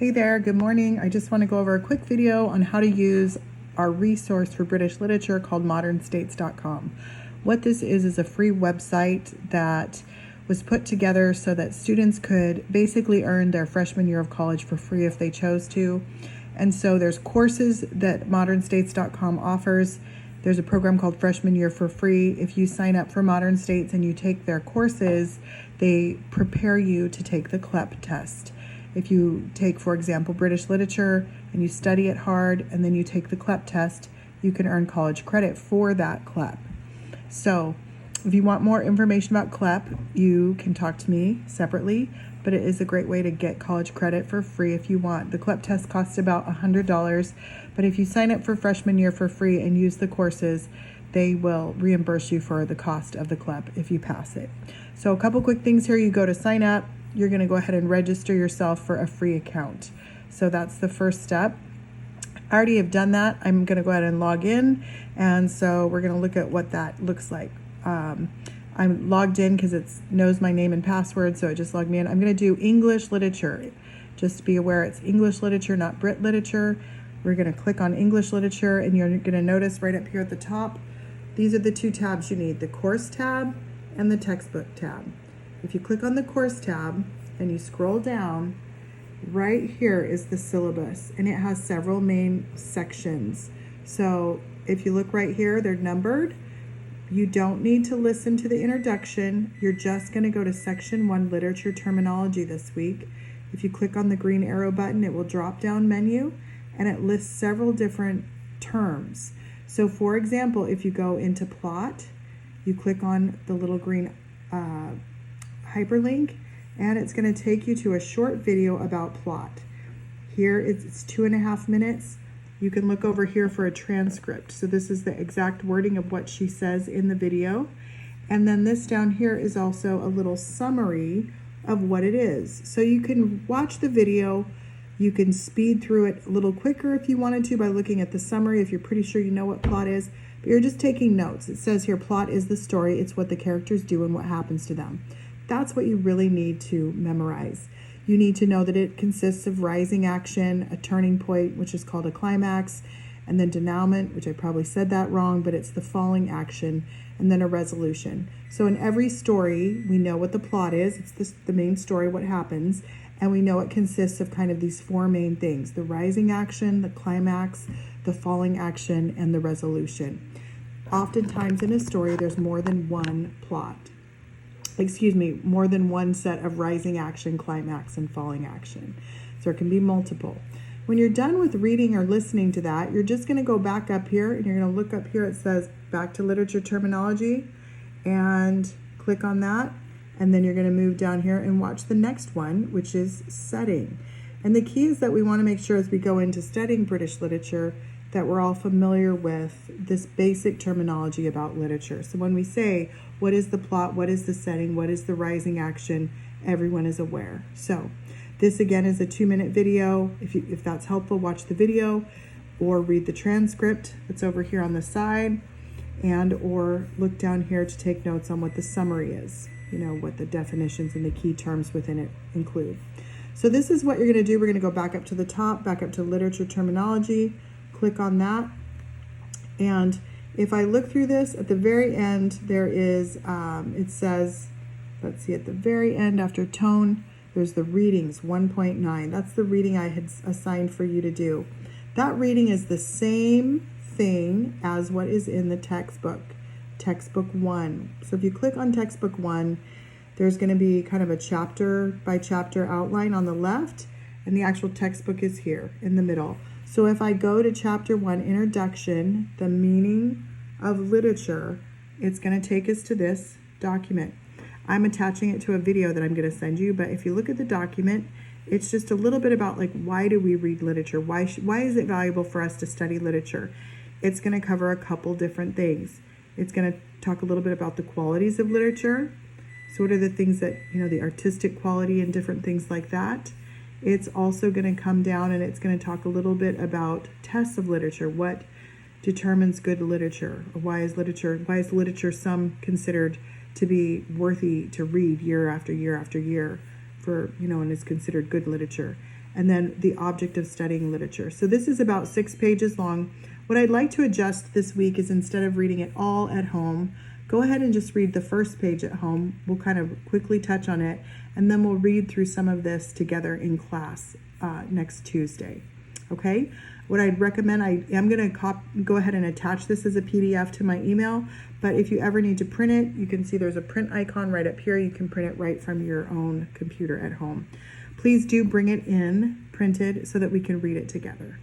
Hey there, good morning. I just want to go over a quick video on how to use our resource for British literature called modernstates.com. What this is a free website that was put together so that students could basically earn their freshman year of college for free if they chose to. And so there's courses that modernstates.com offers. There's a program called Freshman Year for Free. If you sign up for Modern States and you take their courses, they prepare you to take the CLEP test. If you take, for example, British literature and you study it hard and then you take the CLEP test, you can earn college credit for that CLEP. So if you want more information about CLEP, you can talk to me separately, but it is a great way to get college credit for free if you want. The CLEP test costs about $100, but if you sign up for freshman year for free and use the courses, they will reimburse you for the cost of the CLEP if you pass it. So a couple quick things here. You go to sign up. You're going to go ahead and register yourself for a free account. So that's the first step. I already have done that. I'm going to go ahead and log in. And so we're going to look at what that looks like. I'm logged in because it knows my name and password, so it just logged me in. I'm going to do English literature. Just be aware it's English literature, not Brit literature. We're going to click on English literature, and you're going to notice right up here at the top, these are the two tabs you need, the course tab and the textbook tab. If you click on the course tab and you scroll down, right here is the syllabus, and it has several main sections. So if you look right here, they're numbered. You don't need to listen to the introduction. You're just going to go to section 1, literature terminology this week. If you click on the green arrow button, it will drop down menu and it lists several different terms. So for example, if you go into plot, you click on the little green hyperlink, and it's going to take you to a short video about plot. Here it's 2.5 minutes. You can look over here for a transcript. So this is the exact wording of what she says in the video. And then this down here is also a little summary of what it is. So you can watch the video. You can speed through it a little quicker if you wanted to by looking at the summary if you're pretty sure you know what plot is. But you're just taking notes. It says here, plot is the story. It's what the characters do and what happens to them. That's what you really need to memorize. You need to know that it consists of rising action, a turning point, which is called a climax, and then denouement, which I probably said that wrong, but it's the falling action, and then a resolution. So in every story, we know what the plot is. It's the main story, what happens, and we know it consists of kind of these 4 main things: the rising action, the climax, the falling action, and the resolution. Oftentimes in a story, there's more than one plot. More than one set of rising action, climax, and falling action. So it can be multiple. When you're done with reading or listening to that, you're just going to go back up here, and you're going to look up here. It says back to literature terminology, and click on that. And then you're going to move down here and watch the next one, which is setting. And the key is that we want to make sure as we go into studying British literature that we're all familiar with this basic terminology about literature. So when we say, what is the plot, what is the setting, what is the rising action, everyone is aware. So this again is a 2-minute video. If that's helpful, watch the video or read the transcript that's over here on the side, and or look down here to take notes on what the summary is, what the definitions and the key terms within it include. So this is what you're going to do. We're going to go back up to the top, back up to literature terminology. Click on that, and if I look through this, at the very end there is it says, let's see, at the very end after tone there's the readings 1.9. That's the reading I had assigned for you to do. That reading is the same thing as what is in the textbook 1. So if you click on textbook 1, there's going to be kind of a chapter by chapter outline on the left, and the actual textbook is here in the middle. So if I go to chapter 1, introduction, the meaning of literature, it's going to take us to this document. I'm attaching it to a video that I'm going to send you, but if you look at the document, it's just a little bit about why do we read literature? Why is it valuable for us to study literature? It's going to cover a couple different things. It's going to talk a little bit about the qualities of literature. So what are the things that, the artistic quality and different things like that. It's also going to come down and it's going to talk a little bit about tests of literature. What determines good literature? Or why is literature some considered to be worthy to read year after year after year for, and is considered good literature? and then the object of studying literature. So this is about 6 pages long. What I'd like to adjust this week is, instead of reading it all at home, go ahead and just read the first page at home. We'll kind of quickly touch on it, and then we'll read through some of this together in class next Tuesday. Okay? What I'd recommend, I am going to go ahead and attach this as a PDF to my email, but if you ever need to print it, you can see there's a print icon right up here. You can print it right from your own computer at home. Please do bring it in printed so that we can read it together.